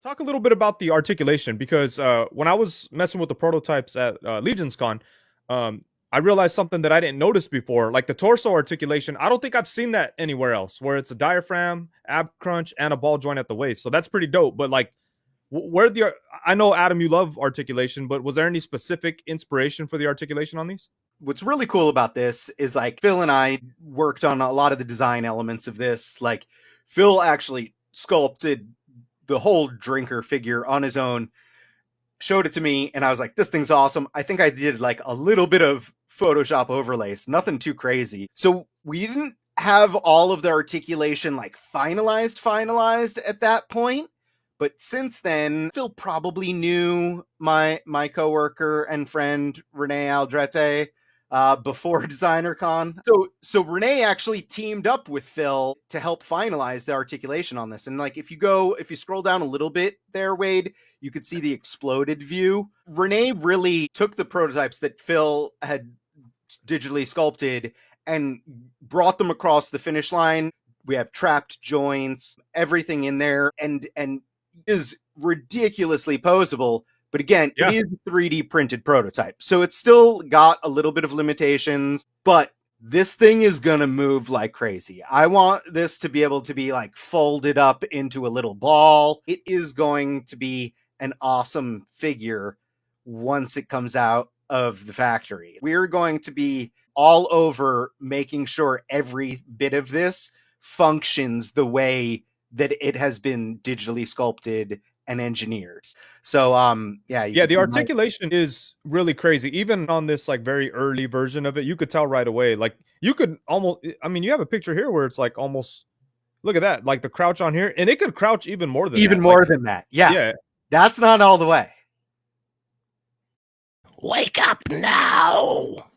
Talk a little bit about the articulation because when I was messing with the prototypes at Legion's Con, um, I realized something that I didn't notice before. Like the torso articulation, I don't think I've seen that anywhere else, where it's a diaphragm, ab crunch, and a ball joint at the waist. So that's pretty dope. But like, where the I know Adam, you love articulation, but was there any specific inspiration for the articulation on these? What's really cool about this is like Phil and I worked on a lot of the design elements of this. Like Phil actually sculpted the whole drinker figure on his own, showed it to me, and I was like, this thing's awesome. I think I did like a little bit of Photoshop overlays, nothing too crazy. So we didn't have all of the articulation like finalized at that point. But since then, Phil probably knew my coworker and friend Renee Aldrete before Designer Con. So Renee actually teamed up with Phil to help finalize the articulation on this. And like if you scroll down a little bit there, Wade, you could see the exploded view. Renee really took the prototypes that Phil had digitally sculpted and brought them across the finish line. We have trapped joints, everything in there, and is ridiculously posable. But again, Yeah. it is a 3D printed prototype. So it's still got a little bit of limitations, but this thing is going to move like crazy. I want this to be able to be like folded up into a little ball. It is going to be an awesome figure once it comes out of the factory. We're going to be all over making sure every bit of this functions the way that it has been digitally sculpted and engineered. So Yeah, the articulation is really crazy. Even on this like very early version of it, you could tell right away. Like you could almost, I mean, you have a picture here where it's like almost, look at that, like the crouch on here, and it could crouch even more than even that. more Like, than that. Yeah. yeah, That's not all the way. Wake up now!